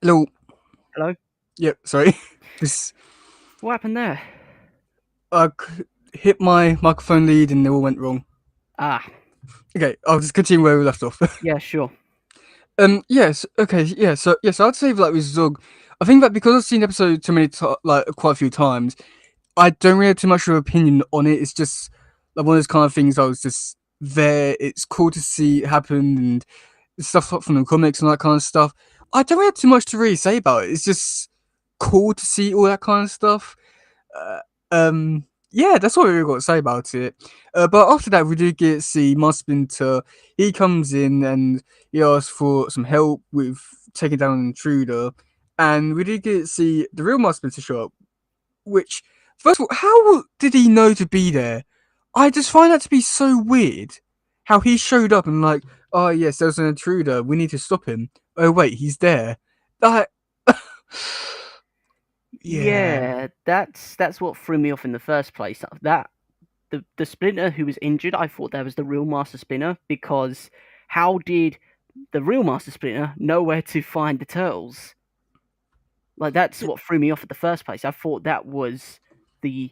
Hello. Hello? Yep. Sorry. This What happened there? hit my microphone lead and it all went wrong. Ah, Okay, I'll just continue where we left off. yeah, sure. Yes. Okay. Yeah. So yes, I'd say like with Zug, I think that because I've seen the episode too many like quite a few times, I don't really have too much of an opinion on it. It's just like one of those kind of things. I was just there. It's cool to see it happen and stuff from the comics and all that kind of stuff. I don't really have too much to really say about it. It's just cool to see all that kind of stuff. Uh, yeah, that's all I really got to say about it. But after that, we do get to see Splinter. He comes in and he asks for some help with taking down an intruder, and we do get to see the real Splinter show up. Which, first of all, how did he know to be there? I just find that to be so weird. How he showed up and like, oh yes, there's an intruder. We need to stop him. Oh wait, he's there. That, yeah. Yeah, that's what threw me off in the first place. That the Splinter who was injured, I thought that was the real Master Splinter because how did the real Master Splinter know where to find the turtles? Like that's what threw me off at the first place. I thought that was the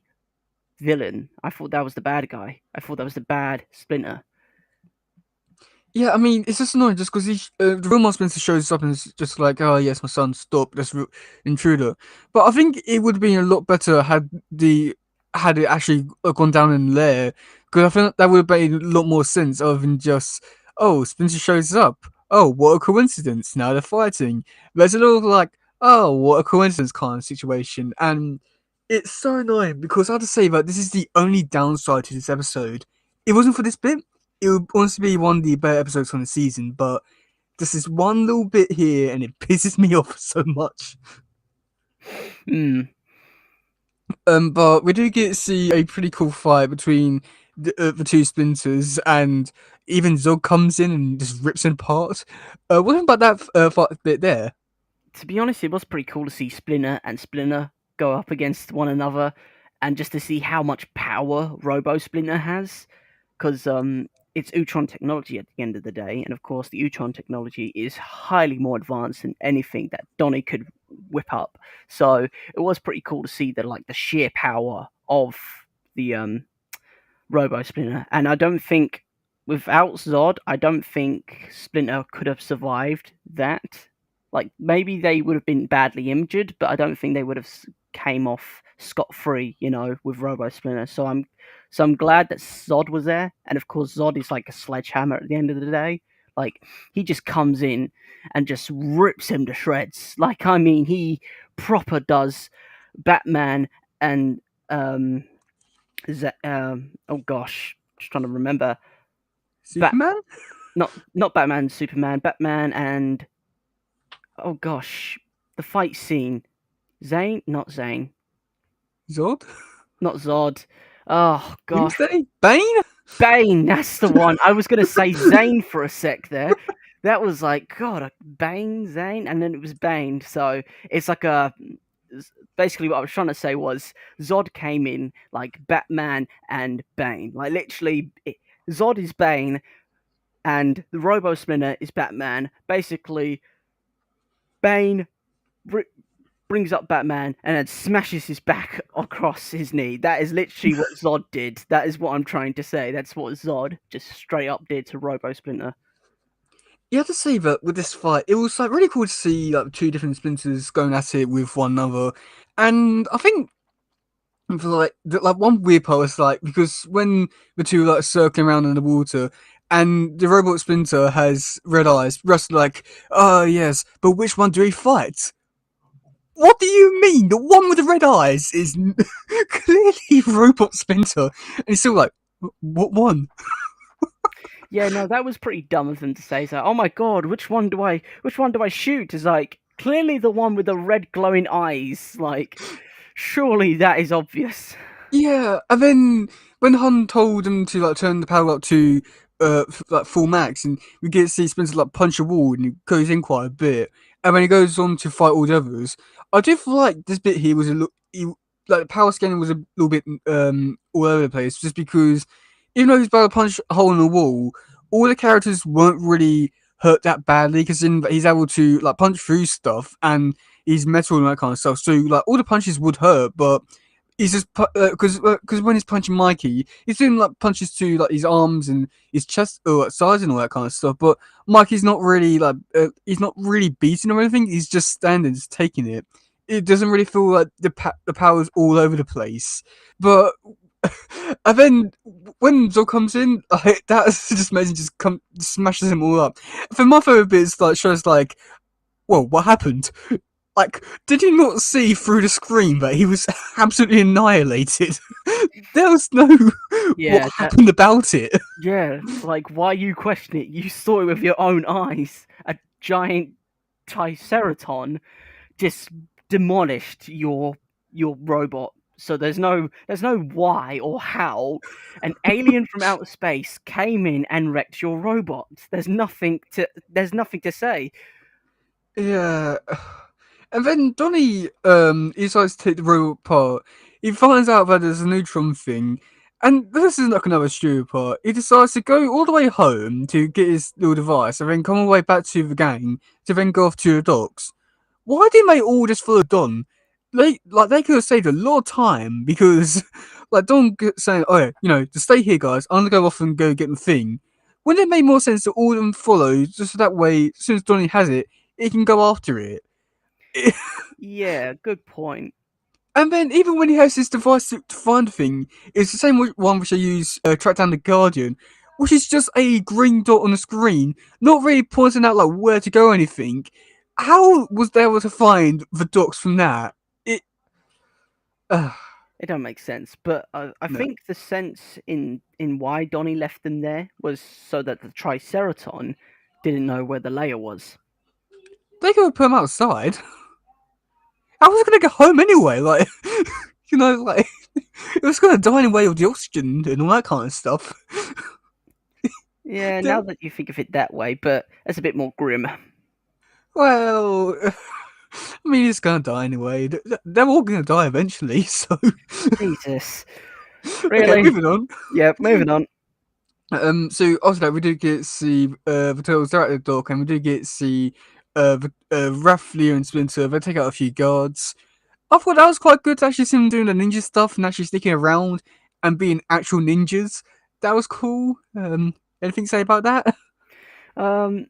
villain. I thought that was the bad guy. I thought that was the bad Splinter. Yeah, I mean, it's just annoying just because the real Mark Spencer shows up and it's just like, oh, yes, my son, stop, this intruder. But I think it would have been a lot better had it actually gone down in there, because I think that would have made a lot more sense other than just, oh, Spencer shows up. Oh, what a coincidence. Now they're fighting. There's a little like, oh, what a coincidence kind of situation. And it's so annoying because I have to say that this is the only downside to this episode. It wasn't for this bit, it would honestly be one of the better episodes from the season, but this is one little bit here and it pisses me off so much. Hmm. But we do get to see a pretty cool fight between the two splinters, and even Zog comes in and just rips him apart. What about that fight bit there? To be honest, it was pretty cool to see Splinter and Splinter go up against one another, and just to see how much power Robo Splinter has, because it's Utron technology at the end of the day, and of course the Utron technology is highly more advanced than anything that Donnie could whip up. So it was pretty cool to see the sheer power of the Robo Splinter, and I don't think without Zod, I don't think Splinter could have survived that. Like maybe they would have been badly injured, but I don't think they would have came off scot free, with Robo Splinter. So I'm glad that Zod was there, and of course Zod is like a sledgehammer at the end of the day. Like he just comes in and just rips him to shreds. Like I mean, he proper does Batman and oh gosh, just trying to remember. Bat Superman? not Batman, Superman, Batman, and oh gosh, the fight scene. Zane, not Zane, Zod? not Zod. Oh gosh, Doomsday? Bane? Bane. That's the one. I was gonna say Zane for a sec there. That was like God, Bane, Zane, and then it was Bane. So it's like a basically what I was trying to say was Zod came in like Batman and Bane. Like literally, Zod is Bane and the Robo Splinter is Batman. Basically, Bane brings up Batman and then smashes his back across his knee. That is literally what Zod did. That is what I'm trying to say. That's what Zod just straight up did to Robo Splinter. You have to say that with this fight, it was like really cool to see like two different splinters going at it with one another, and I think for like one weird part was like because when the two like circling around in the water, and the robot splinter has red eyes, Russ like, oh yes, but which one do we fight? What do you mean? The one with the red eyes is clearly Robot Splinter, and he's still like, what one? Yeah, no, that was pretty dumb of them to say. So, oh my god, which one do I shoot? Is like clearly the one with the red glowing eyes. Like, surely that is obvious. Yeah, and then when Han told him to like turn the power up to like full max, and we get to see Spencer like punch a wall, and he goes in quite a bit, and when he goes on to fight all the others, I do feel like this bit here was a look, like the power scaling was a little bit all over the place, just because even though he's about to punch a hole in the wall, all the characters weren't really hurt that badly because then he's able to like punch through stuff and he's metal and that kind of stuff. So like all the punches would hurt, but he's just because when he's punching Mikey, he's doing like punches to like his arms and his chest or like, sides and all that kind of stuff. But Mikey's not really like he's not really beating or anything. He's just standing, just taking it. It doesn't really feel like the power's all over the place. But and then when Zod comes in, that's just amazing. Just smashes them all up. For my favorite bit is like shows like, whoa, what happened? Like, did you not see through the screen that he was absolutely annihilated? There was no Yeah, what happened about it. yeah. Like, why you question it? You saw it with your own eyes. A giant Triceratops just demolished your robot. So there's no why or how an alien from outer space came in and wrecked your robot. There's nothing to say. Yeah. And then Donnie he decides to take the robot apart. He finds out that there's a neutron thing. And this is like another stupid part. He decides to go all the way home to get his little device and then come all the way back to the gang to then go off to the docks. Why didn't they all just follow Don? They could have saved a lot of time because like Don saying, "Oh yeah, to stay here, guys. I'm gonna go off and go get the thing." Wouldn't it make more sense to all of them follow just so that way, as soon as Donnie has it, he can go after it? Yeah, good point. And then even when he has his device to find the thing, it's the same one which I use track down the Guardian, which is just a green dot on the screen, not really pointing out like where to go or anything. How was they able to find the dots from that? It. Uh, It don't make sense, but I no. think the sense in why Donnie left them there was so that the Triceratops didn't know where the layer was. They could have put him outside. I was gonna go home anyway, like like it was gonna die anyway with the oxygen and all that kind of stuff. Yeah, now The- that you think of it that way, but it's a bit more grim. well, I mean, he's gonna die anyway. They're all gonna die eventually, so. Jesus, Okay, really? moving on. Yeah, moving on. So also that we do get to see the turtles are at the dock, and we do get to see Raph, Leo, and Splinter. They take out a few guards. I thought that was quite good to actually see them doing the ninja stuff and actually sticking around and being actual ninjas. That was cool. Anything to say about that? Um,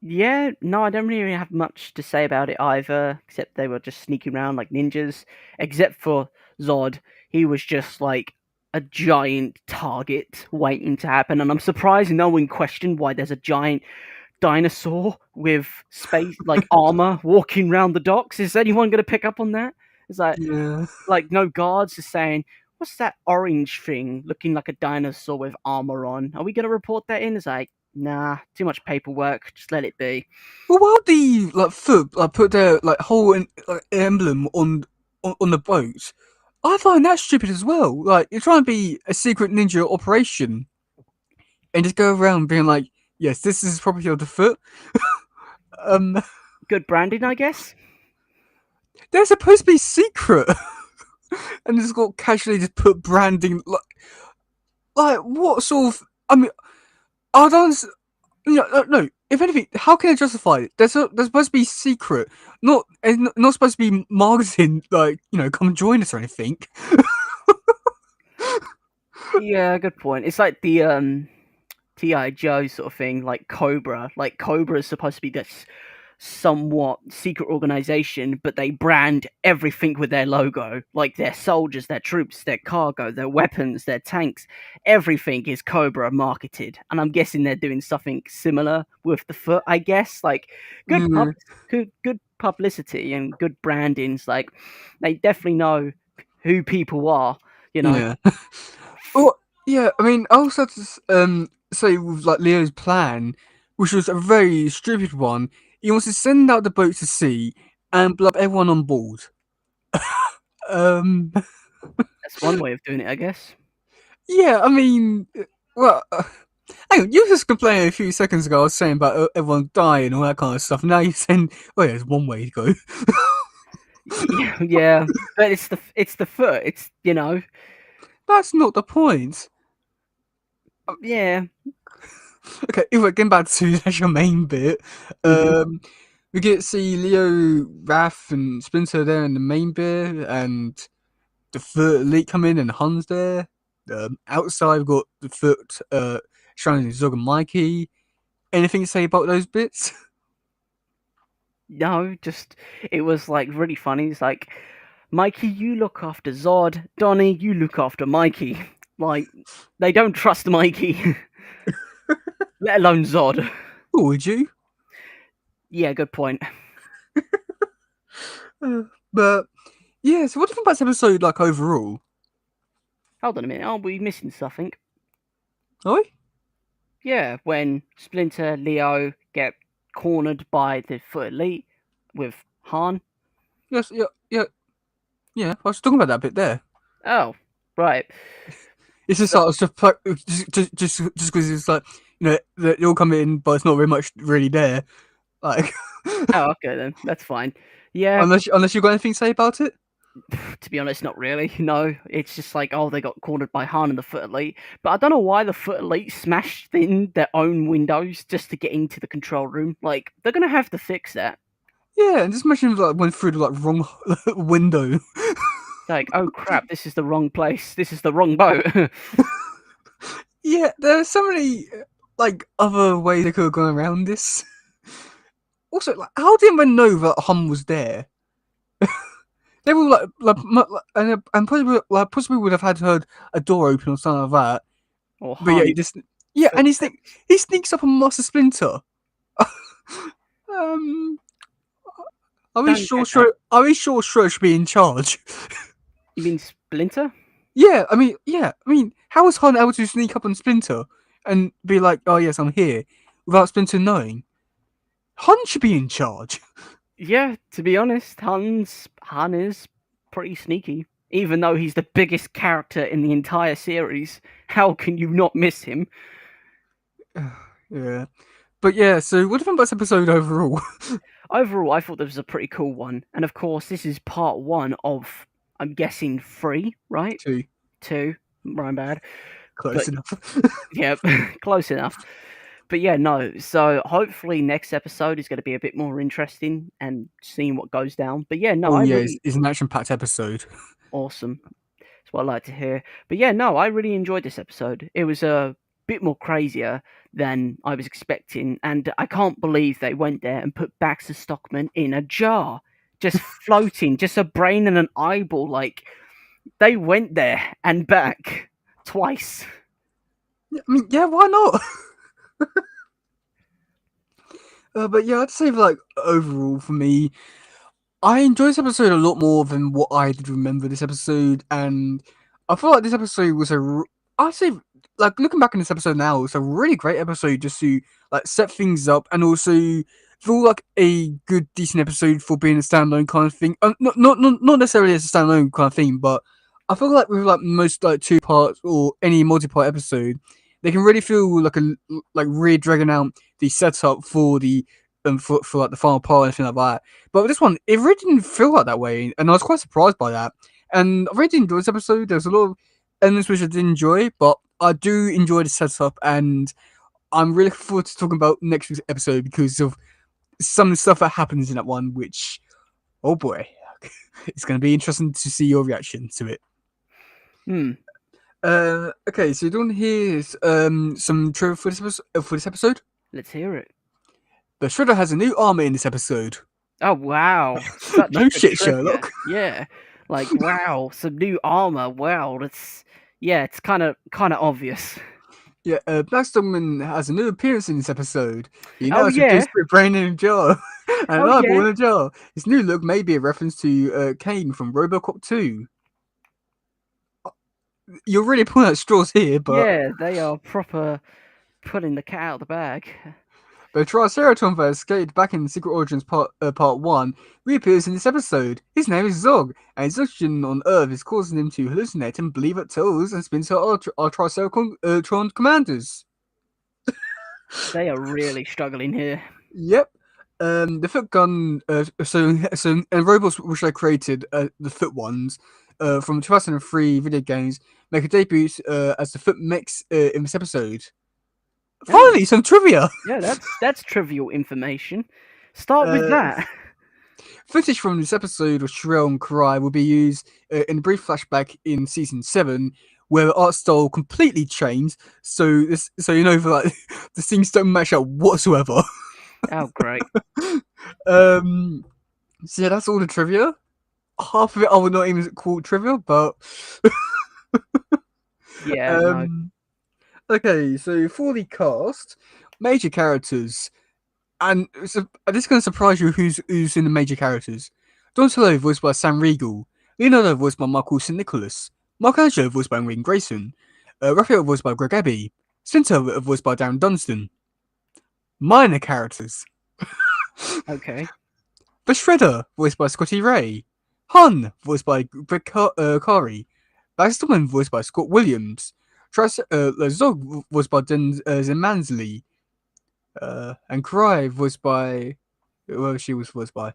yeah, no, I don't really have much to say about it either, except they were just sneaking around like ninjas. Except for Zod, he was just like a giant target waiting to happen, and I'm surprised no one questioned why there's a giant dinosaur with space like armor walking around the docks. Is anyone going to pick up on that? It's Yeah. like no guards is saying, "What's that orange thing looking like a dinosaur with armor on? Are we going to report that in?" It's like, nah, too much paperwork. Just let it be. Well, why would the like foot like put their like whole emblem on the boat? I find that stupid as well. Like you're trying to be a secret ninja operation and just go around being like, "Yes, this is property of the foot." Um, Good branding, I guess. they're supposed to be secret, and just got casually just put branding like what sort of? I mean, I don't. No. If anything, how can I justify it? They're supposed to be secret, not supposed to be marketing. Like come join us or anything. Yeah, good point. It's like the T.I. Joe sort of thing, like Cobra. Like Cobra is supposed to be this somewhat secret organization, but they brand everything with their logo. Like their soldiers, their troops, their cargo, their weapons, their tanks. Everything is Cobra marketed. And I'm guessing they're doing something similar with the foot, I guess. Like good pub Yeah. good publicity and good brandings. Like they definitely know who people are, you know. Yeah. Well, yeah. I mean, I also have to say with like Leo's plan, which was a very stupid one. He wants to send out the boat to sea and blow up everyone on board. Um. That's one way of doing it, I guess. Yeah. I mean, well. Hang on, you were just complaining a few seconds ago. I was saying about everyone dying and all that kind of stuff. Now you're saying, "Oh yeah, there's one way to go." Yeah, yeah, but it's the foot. It's That's not the point. yeah. Okay, if we're getting back to the actual main bit, Hmm. we get to see Leo, Raph, and Splinter there in the main bit, and the Foot Elite come in, and Han's there. Outside, we've got the Foot, Shannon, Zog, and Mikey. Anything to say about those bits? No, just it was like really funny. It's like, Mikey, you look after Zod. Donnie, you look after Mikey. Like, they don't trust Mikey, let alone Zod. Or would you? Yeah, good point. But yeah, so what do you think about this episode, like overall? Hold on a minute, aren't we missing something? Are we? Yeah, when Splinter, Leo get cornered by the Foot Elite with Han. Yes, yeah, yeah, yeah. I was talking about that bit there. Oh, right. It's just So, like just because it's like they all come in, but it's not very much really there. Like oh, okay then, that's fine. Yeah, unless you've got anything to say about it. to be honest, not really. No, it's just like, oh, they got cornered by Han and the Foot Elite. But I don't know why the Foot Elite smashed in their own windows just to get into the control room. Like, they're gonna have to fix that. Yeah, and just imagine if, like went through the like wrong window. Like, oh crap, this is the wrong place. This is the wrong boat. Yeah, there are so many like other ways they could have gone around this. Also, like, how did anyone know that Hum was there? They were and possibly would have had heard a door open or something like that. or But yeah, Han and footsteps. he sneaks up on Master Splinter. um, Don't get that. Are we sure Shredder should be in charge? You mean Splinter? Yeah, I mean, how was Han able to sneak up on Splinter and be like, "Oh yes, I'm here," without Splinter knowing? Han should be in charge. Yeah, to be honest, Han is pretty sneaky. Even though he's the biggest character in the entire series, how can you not miss him? Yeah, but yeah. So, what do you think about this episode overall? Overall, I thought this was a pretty cool one. And of course, this is part one of, I'm guessing, three, right? Two, Two, my bad. close But enough. yeah, close enough. But yeah, no. So hopefully next episode is going to be a bit more interesting and seeing what goes down. But yeah, no, Oh I yeah, really it's an action-packed episode. awesome. That's what I like to hear. But yeah, no, I really enjoyed this episode. It was a bit more crazier than I was expecting, and I can't believe they went there and put Baxter Stockman in a jar, just floating, just a brain and an eyeball. Like, they went there and back twice. I mean, yeah, why not? But yeah, I'd say like overall for me, I enjoyed this episode a lot more than what I did remember this episode, and I feel like this episode was I'd say like looking back on this episode now, it's a really great episode just to like set things up and also feel like a good decent episode for being a standalone kind of thing. Not necessarily as a standalone kind of thing, but I feel like with like most like two parts or any multi-part episode, they can really feel like really dragging out the setup for the for like the final part and anything like that. But with this one, it really didn't feel like that way, and I was quite surprised by that. And I really did enjoy this episode. There's a lot of elements which I did enjoy, but I do enjoy the setup, and I'm really looking forward to talking about next week's episode because of some of the stuff that happens in that one, which, oh boy, it's going to be interesting to see your reaction to it. Hmm. Okay, so you don't hear some trailer for this episode? Let's hear it. The Shredder has a new armor in this episode. Oh wow, such No good shit, trivia. Sherlock. Yeah, like wow, some new armor. Wow, it's kind of obvious. Yeah, Blackstoneman has a new appearance in this episode. He now Oh has yeah, reduced to a brain in a jar and an oh eyeball yeah, in a jar. His new look may be a reference to Kane from RoboCop 2. You're really pulling at straws here, but yeah. They are proper putting the cat out of the bag. the Triceratops that escaped back in Secret Origins Part 1 reappears in this episode. His name is Zog, and his oxygen on Earth is causing him to hallucinate and believe that Tails and Splinter are Triceratron commanders. They are really struggling here. Yep. The foot gun. And robots which I created, the foot ones, from 2003 video games, make a debut as the foot mechs in this episode. Yeah, Finally, some trivia. yeah, that's trivial information. Start with Uh, that. Footage from this episode of Shrel and Karai will be used in a brief flashback in season 7, where the art style completely changed. So you know, for like the scenes don't match up whatsoever. Oh, great. um, so yeah, that's all the trivia. Half of it I would not even call trivia, but Yeah, no. um, okay. So for the cast, major characters, and so, this is going to surprise you. Who's in the major characters? Donatello voiced by Sam Riegel, Leonardo voiced by Michael St. Nicholas, Michelangelo voiced by Wayne Grayson, Raphael voiced by Greg Abbey, Splinter voiced by Darren Dunstan. Minor characters: Okay. The Shredder voiced by Scotty Ray, Hun voiced by Greg Kari, Baxterman voiced by Scott Williams, Zog voiced by Den Zemansley, and Cry voiced by she was voiced by.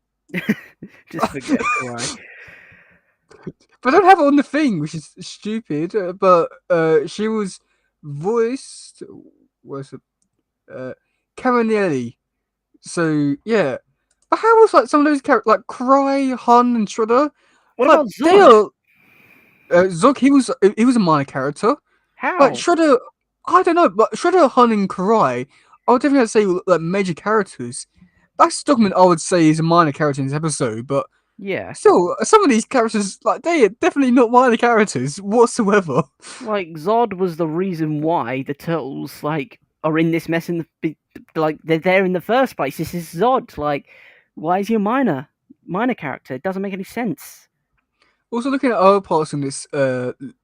Just forget cry. But I don't have it on the thing, which is stupid. But she was voiced. Was it? Caronelli. So yeah. But how was like some of those characters like Cry, Han, and Shredder? What Like about they Zod? are. Zog, he was a minor character. Like How? Shredder, I don't know, but Shredder, Han, and Karai, I would definitely say like major characters. Max Dogman, I would say, is a minor character in this episode, but Yeah. still, some of these characters, like they are definitely not minor characters whatsoever. Like Zod was the reason why the turtles are in this mess like they're there in the first place. This is Zod. Like, why is he a minor character? It doesn't make any sense. Also, looking at other parts on this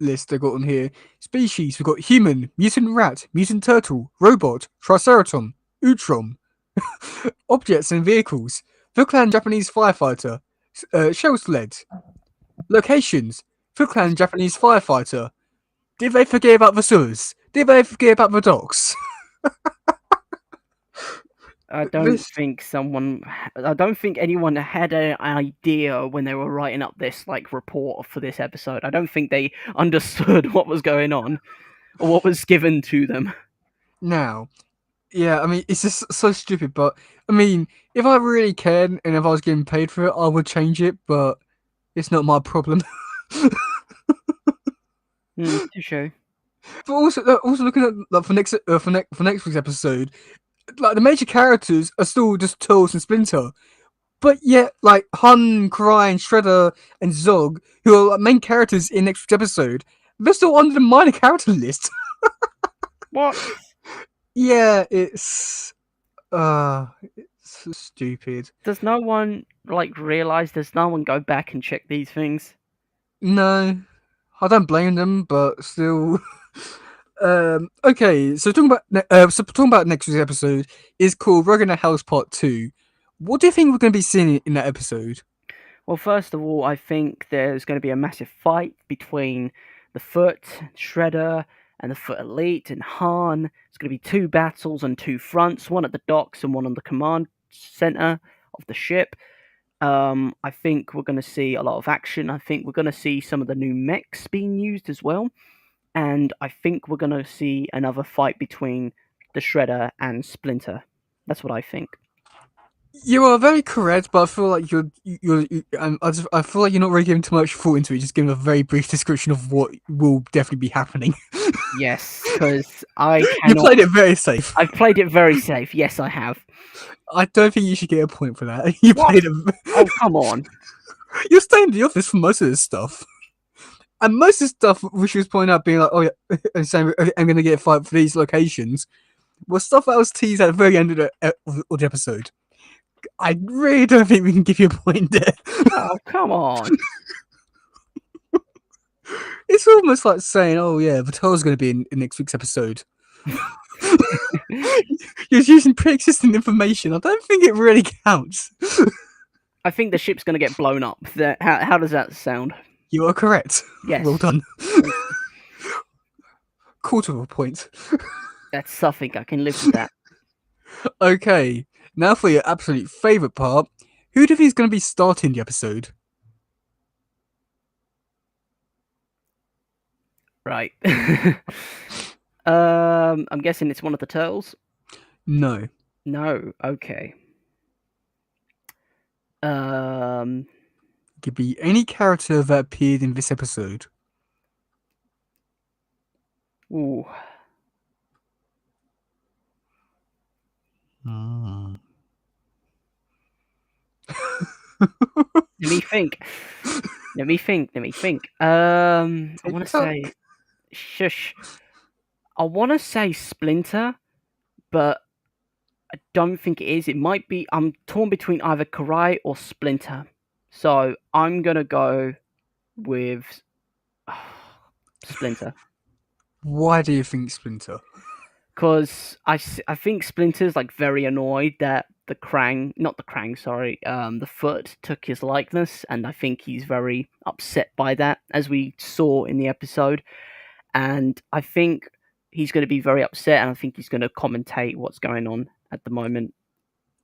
list I got on here, species, we've got human, mutant rat, mutant turtle, robot, triceraton, utrom, objects and vehicles, Foot Clan Japanese firefighter, shell sled, locations, Foot Clan Japanese firefighter. Did they forget about the sewers? Did they forget about the docks? I don't This think I don't think anyone had an idea when they were writing up this report for this episode. I don't think they understood what was going on or what was given to them. now, yeah, I mean, it's just so stupid, but I mean, if I really cared and if I was getting paid for it, I would change it, but it's not my problem. Touche. But also looking at like for next week's episode, like the major characters are still just Turtles and Splinter, but yet like Hun, Cry, and Shredder and Zog, who are like, main characters in next week's episode, they're still under the minor character list. What? Yeah, it's so stupid. Does no one realize? Does no one go back and check these things? No, I don't blame them, but still. Okay, so talking about next week's episode is called Rogue in the House Part 2. What do you think we're going to be seeing in that episode? Well, first of all, I think there's going to be a massive fight between the Foot, Shredder, and the Foot Elite and Han. It's going to be two battles on two fronts, one at the docks and one on the command center of the ship. I think we're going to see a lot of action. I think we're going to see some of the new mechs being used as well. And I think we're going to see another fight between the Shredder and Splinter. That's what I think. You are very correct, but I feel like I feel like you're not really giving too much thought into it. Just giving a very brief description of what will definitely be happening. Yes, because I You cannot. played it very safe. I've played it very safe. Yes, I have. I don't think you should get a point for that. You What? played it. Oh, come on. You're staying in the office for most of this stuff. And most of the stuff which was pointing out being like, oh yeah, and saying I'm going to get a fight for these locations was stuff that was teased at the very end of the episode. I really don't think we can give you a point there. Oh, come on. It's almost like saying, oh yeah, Vitel's going to be in next week's episode. You're using pre-existing information. I don't think it really counts. I think the ship's going to get blown up. How does that sound? You are correct. Yes. Well done. Quarter of a point. That's something. I can live with that. Okay, now for your absolute favourite part. Who do you think is going to be starting the episode? Right. I'm guessing it's one of the turtles. No. No. Okay. Um. It could be any character that appeared in this episode. Ooh. Mm. Let me think. Let me think. Let me think. I Take want your to time. say, shush. I want to say Splinter, but I don't think it is. It might be. I'm torn between either Karai or Splinter, so I'm gonna go with Splinter. Why do you think Splinter? Because I think Splinter's like very annoyed that the Krang, not the Krang, sorry, the Foot took his likeness, and I think he's very upset by that, as we saw in the episode. And I think he's going to be very upset, and I think he's going to commentate what's going on at the moment.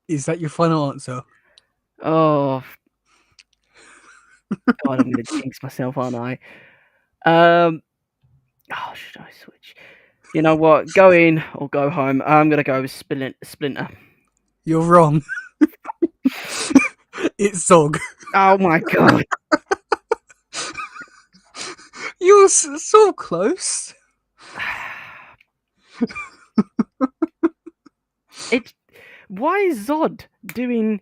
Is that your final answer? Oh God, I'm going to jinx myself, aren't I? Oh, should I switch? You know what? Go in or go home. I'm going to go with Splinter. You're wrong. It's Zog. Oh my God. You're so close. It. Why is Zod doing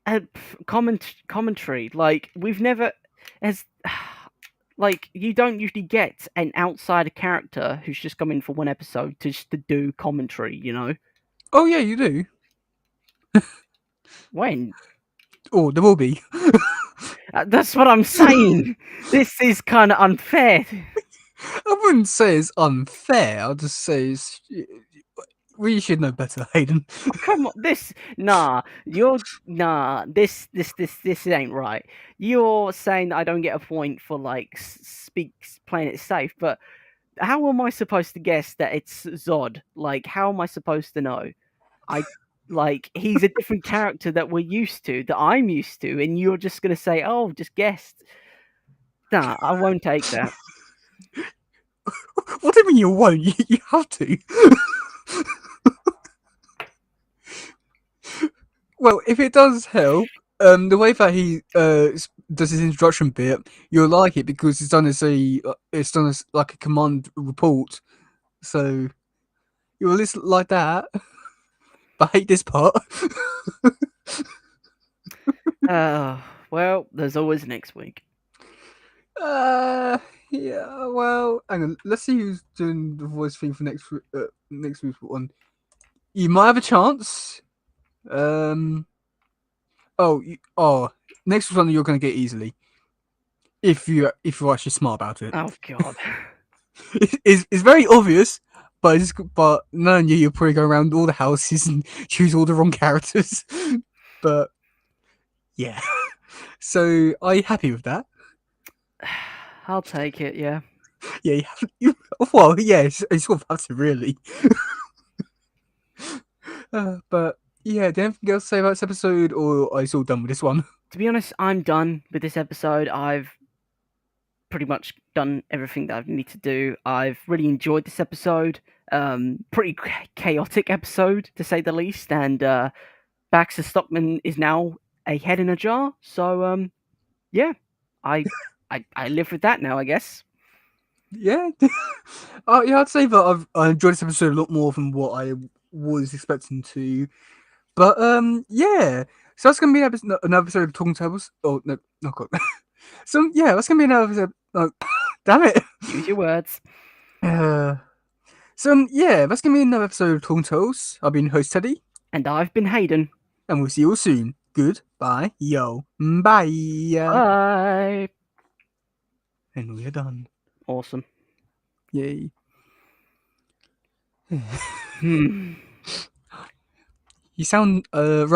a commentary? Like we've never as like you don't usually get an outsider character who's just come in for one episode to do commentary. You know Oh yeah, you do. when? Oh, there will be. That's what I'm saying. This is kind of unfair. I wouldn't say it's unfair. I'll just say it's. We should know better, Hayden. Oh, come on, this this ain't right. You're saying that I don't get a point for like playing it safe, but how am I supposed to guess that it's Zod? Like, how am I supposed to know? I like he's a different character that we're used to, that I'm used to, and you're just gonna say, "Oh, just guessed." Nah, I won't take that. What do you mean you won't? You have to. Well, if it does help, the way that he does his introduction bit, you'll like it because it's done as like a command report. So you'll listen like that. But I hate this part. Well, there's always next week. Uh, yeah. Well, hang on. Let's see who's doing the voice thing for next week's one. You might have a chance. Um. Oh. Next one you're gonna get easily if you're actually smart about it. Oh God. It's very obvious, but knowing you'll probably go around all the houses and choose all the wrong characters. But yeah. So are you happy with that? I'll take it. Yeah. Yeah. Well, yeah. You sort of have to really. But yeah. Do you have anything else to say about this episode, or are you all done with this one? To be honest, I'm done with this episode. I've pretty much done everything that I need to do. I've really enjoyed this episode. Pretty chaotic episode to say the least, and Baxter Stockman is now a head in a jar. So yeah, I I live with that now, I guess. Yeah. Yeah. I'd say that I enjoyed this episode a lot more than what I was expecting to. But yeah. So that's gonna be another episode of Talking Tables. Oh no, no God. So yeah, that's gonna be another episode. Oh, damn it. Use your words. Uh, so yeah, that's gonna be another episode of Talking Tables. I've been host Teddy, And I've been Hayden. and we'll see you all soon. Goodbye, yo, bye, Bye. and we're done. Awesome. Yay. Hmm. You sound rather